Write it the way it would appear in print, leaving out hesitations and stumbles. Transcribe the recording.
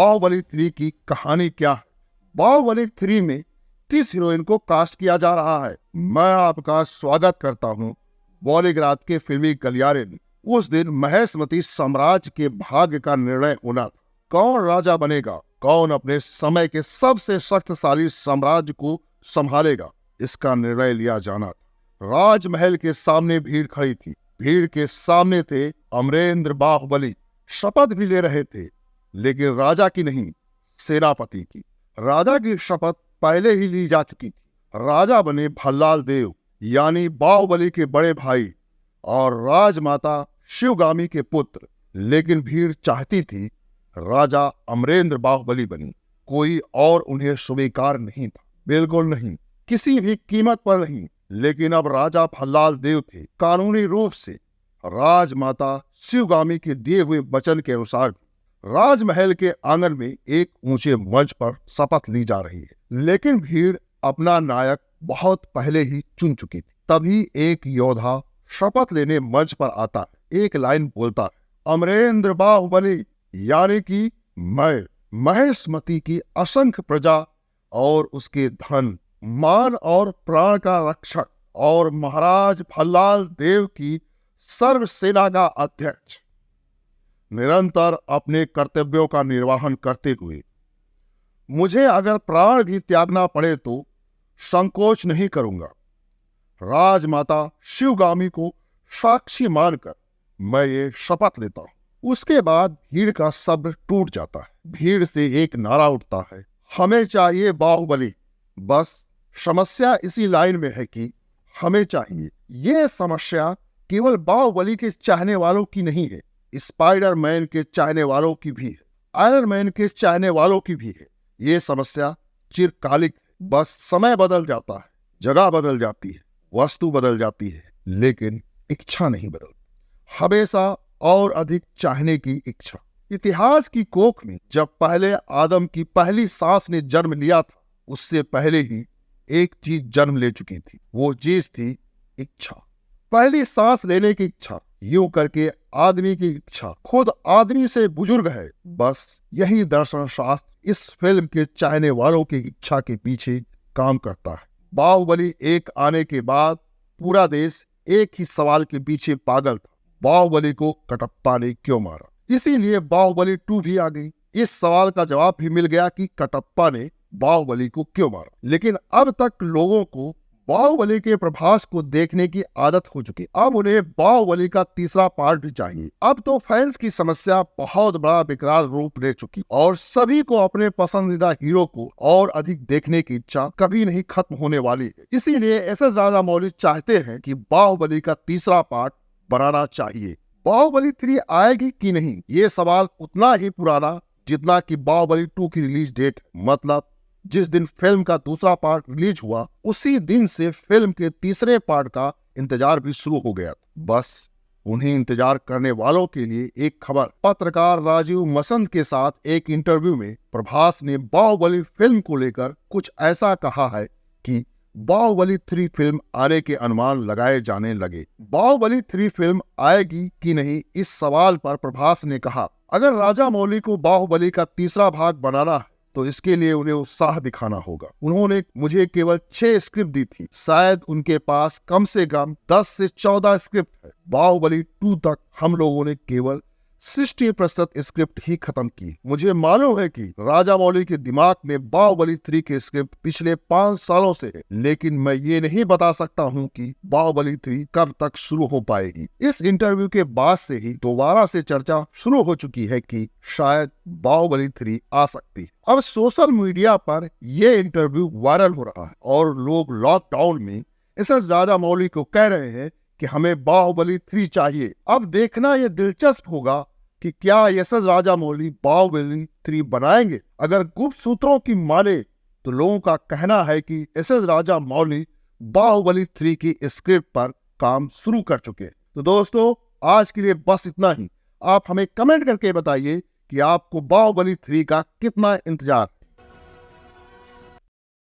बाहुबली 3 की कहानी क्या है, बाहुबली 3 में किस हीरोइन को कास्ट किया जा रहा है। मैं आपका स्वागत करता हूं बॉलीग्राज के फिल्मी गलियारे में। उस दिन महेशमती साम्राज्य के भाग्य का निर्णय होना था। कौन राजा बनेगा, कौन अपने समय के सबसे शक्तिशाली साम्राज्य को संभालेगा, इसका निर्णय लिया जाना था। राजमहल के सामने भीड़ खड़ी थी। भीड़ के सामने थे अमरेंद्र बाहुबली। शपथ भी ले रहे थे, लेकिन राजा की नहीं, सेनापति की। राजा की शपथ पहले ही ली जा चुकी थी। राजा बने भल्लाल देव, यानी बाहुबली के बड़े भाई और राजमाता शिवगामी के पुत्र। लेकिन भीड़ चाहती थी राजा अमरेंद्र बाहुबली बनी। कोई और उन्हें स्वीकार नहीं था, बिल्कुल नहीं, किसी भी कीमत पर नहीं। लेकिन अब राजा भल्लाल देव थे। कानूनी रूप से राजमाता शिवगामी के दिए हुए वचन के अनुसार राजमहल के आंगन में एक ऊंचे मंच पर शपथ ली जा रही है। लेकिन भीड़ अपना नायक बहुत पहले ही चुन चुकी थी। तभी एक योद्धा शपथ लेने मंच पर आता है, एक लाइन बोलता है, अमरेंद्र बाहुबली, यानी कि मैं महेशमती की असंख्य प्रजा और उसके धन, मान और प्राण का रक्षक और महाराज भल्लाल देव की सर्व सेना का अध्यक्ष, निरंतर अपने कर्तव्यों का निर्वहन करते हुए मुझे अगर प्राण भी त्यागना पड़े तो संकोच नहीं करूंगा। राजमाता शिवगामी को साक्षी मानकर मैं ये शपथ लेता हूं। उसके बाद भीड़ का सब्र टूट जाता है। भीड़ से एक नारा उठता है, हमें चाहिए बाहुबली। बस समस्या इसी लाइन में है कि हमें चाहिए। ये समस्या केवल बाहुबली के चाहने वालों की नहीं है, स्पाइडरमैन के चाहने वालों की भी है, आयरन मैन के चाहने वालों की भी है। ये समस्या चिरकालिक है। बस समय बदल जाता है, जगह बदल जाती है, वस्तु बदल जाती है, लेकिन इच्छा नहीं बदलती। हमेशा और अधिक चाहने की इच्छा। इतिहास की कोख में जब पहले आदम की पहली सांस ने जन्म लिया था, उससे पहले ही एक चीज जन्म ले चुकी थी। वो चीज थी इच्छा। पहली सांस लेने की इच्छा। यूं करके आदमी की इच्छा खुद आदमी से बुजुर्ग है। बस यही दर्शन शास्त्र इस फिल्म के चाहने वालों की इच्छा के पीछे काम करता है। बाहुबली 1 आने के बाद पूरा देश एक ही सवाल के पीछे पागल था, बाहुबली को कटप्पा ने क्यों मारा। इसीलिए बाहुबली 2 भी आ गई। इस सवाल का जवाब भी मिल गया कि कटप्पा ने बाहुबली को क्यों मारा। लेकिन अब तक लोगों को बाहुबली के प्रभास को देखने की आदत हो चुकी। अब उन्हें बाहुबली का तीसरा पार्ट भी चाहिए। अब तो फैंस की समस्या बहुत बड़ा विकराल रूप ले चुकी और सभी को अपने पसंदीदा हीरो को और अधिक देखने की इच्छा कभी नहीं खत्म होने वाली है। इसीलिए एस.एस. राजामौली चाहते हैं कि बाहुबली का तीसरा पार्ट बनाना चाहिए। बाहुबली 3 आएगी कि नहीं, ये सवाल उतना ही पुराना जितना कि बाहुबली 2 की रिलीज डेट। मतलब जिस दिन फिल्म का दूसरा पार्ट रिलीज हुआ, उसी दिन से फिल्म के तीसरे पार्ट का इंतजार भी शुरू हो गया। बस उन्हें इंतजार करने वालों के लिए एक खबर। पत्रकार राजीव मसंद के साथ एक इंटरव्यू में प्रभास ने बाहुबली फिल्म को लेकर कुछ ऐसा कहा है कि बाहुबली 3 फिल्म आने के अनुमान लगाए जाने लगे। बाहुबली 3 फिल्म आएगी कि नहीं, इस सवाल पर प्रभास ने कहा, अगर राजामौली को बाहुबली का तीसरा भाग बनाना है तो इसके लिए उन्हें उत्साह दिखाना होगा। उन्होंने मुझे केवल 6 स्क्रिप्ट दी थी, शायद उनके पास कम से कम 10 से 14 स्क्रिप्ट है। बाहुबली 2 तक हम लोगों ने केवल 60% स्क्रिप्ट ही खत्म की। मुझे मालूम है कि राजामौली के दिमाग में बाहुबली 3 के स्क्रिप्ट पिछले 5 सालों से है, लेकिन मैं ये नहीं बता सकता हूँ कि बाहुबली 3 कब तक शुरू हो पाएगी। इस इंटरव्यू के बाद से ही दोबारा से चर्चा शुरू हो चुकी है कि शायद बाहुबली 3 आ सकती है। अब सोशल मीडिया पर यह इंटरव्यू वायरल हो रहा है और लोग लॉकडाउन में एस.एस. राजामौली को कह रहे हैं कि हमें बाहुबली 3 चाहिए। अब देखना यह दिलचस्प होगा कि क्या एस.एस. राजामौली बाहुबली 3 बनाएंगे। अगर गुप्त सूत्रों की माने तो लोगों का कहना है कि एस.एस. राजामौली बाहुबली 3 की स्क्रिप्ट पर काम शुरू कर चुके हैं। तो दोस्तों, आज के लिए बस इतना ही। आप हमें कमेंट करके बताइए कि आपको बाहुबली 3 का कितना इंतजार है।